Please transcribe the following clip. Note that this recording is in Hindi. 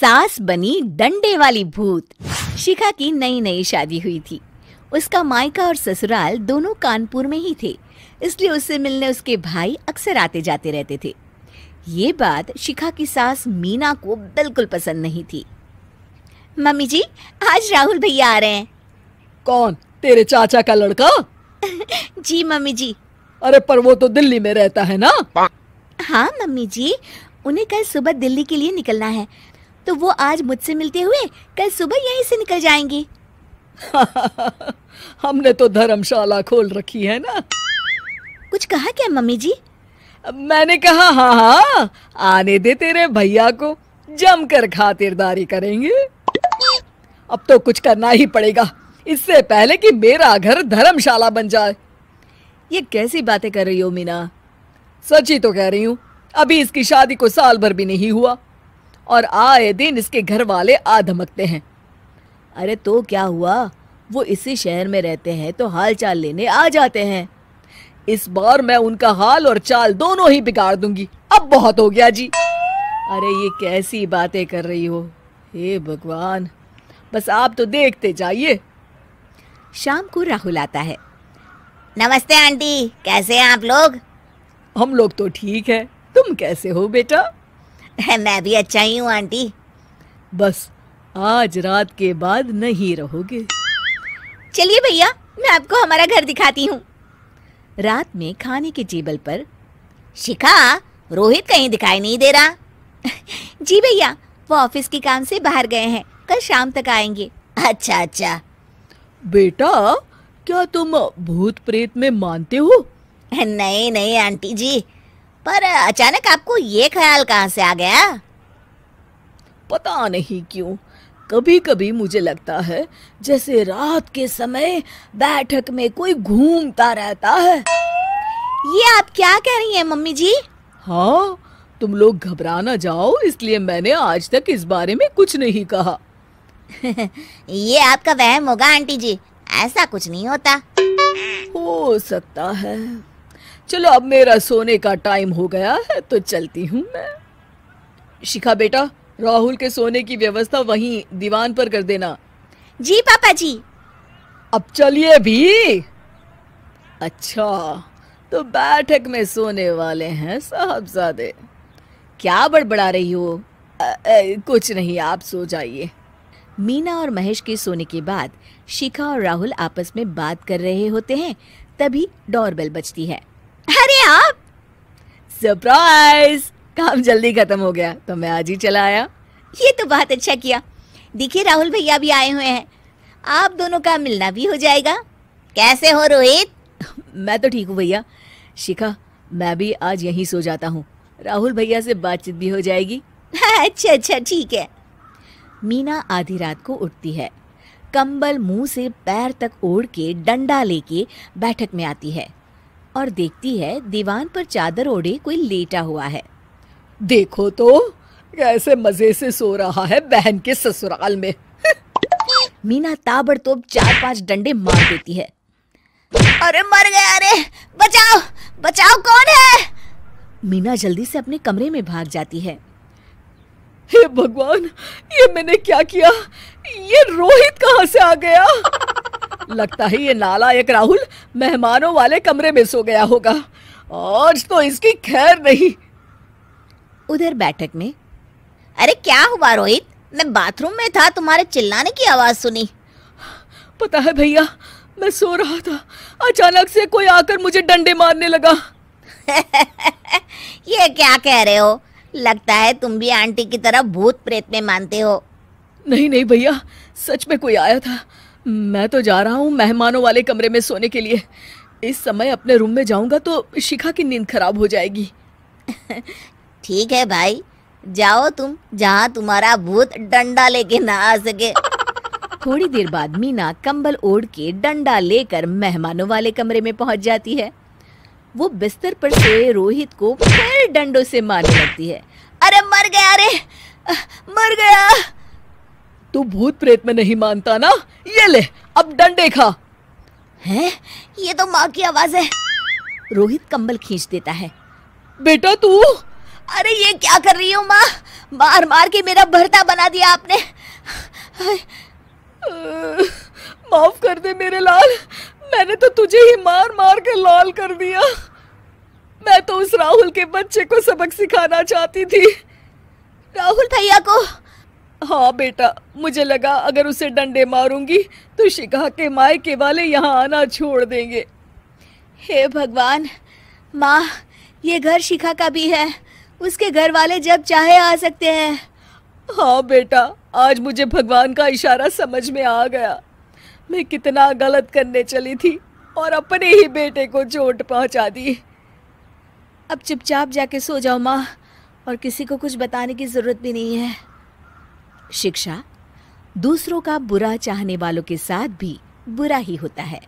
सास बनी डंडे वाली भूत। शिखा की नई नई शादी हुई थी। उसका मायका और ससुराल दोनों कानपुर में ही थे, इसलिए उससे मिलने उसके भाई अक्सर आते जाते रहते थे। ये बात शिखा की सास मीना को बिल्कुल पसंद नहीं थी। मम्मी जी, आज राहुल भैया आ रहे हैं। कौन, तेरे चाचा का लड़का? जी मम्मी जी। अरे पर वो तो दिल्ली में रहता है ना? हाँ मम्मी जी, उन्हें कल सुबह दिल्ली के लिए निकलना है, तो वो आज मुझसे मिलते हुए कल सुबह यहीं से निकल जाएंगे। हमने तो धर्मशाला खोल रखी है ना। कुछ कहा क्या मम्मी जी? मैंने कहा हाँ हाँ, आने दे तेरे भैया को, जमकर खातिरदारी करेंगे। अब तो कुछ करना ही पड़ेगा, इससे पहले कि मेरा घर धर्मशाला बन जाए। ये कैसी बातें कर रही हो मीना? सच ही तो कह रही हूँ। अभी इसकी शादी को साल भर भी नहीं हुआ और आए दिन इसके घर वाले आ धमकते हैं। अरे तो क्या हुआ, वो इसी शहर में रहते हैं तो हाल चाल लेने आ जाते हैं। इस बार मैं उनका हाल और चाल दोनों ही बिगाड़ दूंगी। अब बहुत हो गया जी। अरे ये कैसी बातें कर रही हो, हे भगवान, बस आप तो देखते जाइए। शाम को राहुल आता है। नमस्ते आंटी, कैसे हैं आप लोग? हम लोग तो ठीक है, तुम कैसे हो बेटा? मैं भी अच्छा ही हूँ आंटी। बस आज रात के बाद नहीं रहोगे। चलिए भैया, मैं आपको हमारा घर दिखाती हूँ। रात में खाने के टेबल पर शिखा, रोहित कहीं दिखाई नहीं दे रहा। जी भैया, वो ऑफिस के काम से बाहर गए हैं, कल शाम तक आएंगे। अच्छा अच्छा। बेटा, क्या तुम भूत प्रेत में मानते हो? नहीं नहीं आंटी जी, पर अचानक आपको ये ख्याल कहाँ से आ गया? पता नहीं क्यों, कभी कभी मुझे लगता है जैसे रात के समय बैठक में कोई घूमता रहता है। ये आप क्या कह रही हैं मम्मी जी? हाँ, तुम लोग घबरा ना जाओ, इसलिए मैंने आज तक इस बारे में कुछ नहीं कहा। ये आपका वहम होगा आंटी जी, ऐसा कुछ नहीं होता। हो सकता है। चलो अब मेरा सोने का टाइम हो गया है तो चलती हूँ मैं। शिखा बेटा, राहुल के सोने की व्यवस्था वहीं दीवान पर कर देना। जी पापा जी। अब चलिए भी। अच्छा, तो बैठक में सोने वाले हैं साहबजादे। क्या बड़बड़ा रही हो? कुछ नहीं, आप सो जाइए। मीना और महेश के सोने के बाद शिखा और राहुल आपस में बात कर रहे होते हैं, तभी डोरबेल बजती है। अरे आप! सरप्राइज! काम जल्दी खत्म हो गया तो मैं आज ही चला आया। ये तो बहुत अच्छा किया। देखिए राहुल भैया भी आए हुए हैं, आप दोनों का मिलना भी हो जाएगा। कैसे हो रोहित? मैं तो ठीक हूँ भैया। शिखा, मैं भी आज यहीं सो जाता हूँ, राहुल भैया से बातचीत भी हो जाएगी। अच्छा अच्छा, ठीक है। मीना आधी रात को उठती है, कंबल मुंह से पैर तक ओढ़ के डंडा लेके बैठक में आती है और देखती है दीवान पर चादर ओढ़े कोई लेटा हुआ है। देखो तो कैसे मजे से सो रहा है बहन के ससुराल में। मीना ताबड़तोड़ 4-5 डंडे मार देती है। अरे मर गया, अरे बचाओ बचाओ, कौन है? मीना जल्दी से अपने कमरे में भाग जाती है। हे भगवान, ये मैंने क्या किया? ये रोहित कहाँ से आ गया? लगता है ये नालायक राहुल मेहमानों वाले कमरे में सो गया होगा। आज तो इसकी खैर नहीं। उधर बैठक में, अरे क्या हुआ रोहित? मैं बाथरूम में था, तुम्हारे चिल्लाने की आवाज सुनी। पता है भैया, मैं सो रहा था, अचानक से कोई आकर मुझे डंडे मारने लगा। ये क्या कह रहे हो? लगता है तुम भी आंटी की तरह भूत प्रेत में मानते हो। नहीं नहीं भैया, सच में कोई आया था। मैं तो जा रहा हूँ मेहमानों वाले कमरे में सोने के लिए। इस समय अपने रूम में जाऊंगा तो शिखा की नींद खराब हो जाएगी। ठीक है भाई, जाओ तुम, जहाँ तुम्हारा भूत डंडा लेके ना आ सके। थोड़ी देर बाद मीना कंबल ओढ़ के डंडा लेकर मेहमानों वाले कमरे में पहुंच जाती है। वो बिस्तर पर सोए रोहित को फिर डंडों से मारने लगती है। अरे मर गया, अरे मर गया। तू भूत प्रेत में नहीं मानता ना? ये ले, अब डंडे खा। हैं? ये तो माँ की आवाज है। रोहित कंबल खींच देता है। बेटा तू, अरे ये क्या कर रही हो माँ? मार मार के मेरा भरता बना दिया आपने। माफ कर दे मेरे लाल, मैंने तो तुझे ही मार मार के लाल कर दिया। मैं तो उस राहुल के बच्चे को सबक सिखाना चाहती थी। राहुल भैया को? हाँ बेटा, मुझे लगा अगर उसे डंडे मारूंगी तो शिखा के मायके वाले यहाँ आना छोड़ देंगे। हे भगवान, माँ ये घर शिखा का भी है, उसके घर वाले जब चाहे आ सकते हैं। हाँ बेटा, आज मुझे भगवान का इशारा समझ में आ गया। मैं कितना गलत करने चली थी और अपने ही बेटे को चोट पहुंचा दी। अब चुपचाप जाके सो जाओ माँ, और किसी को कुछ बताने की जरूरत भी नहीं है। शिक्षा दूसरों का बुरा चाहने वालों के साथ भी बुरा ही होता है।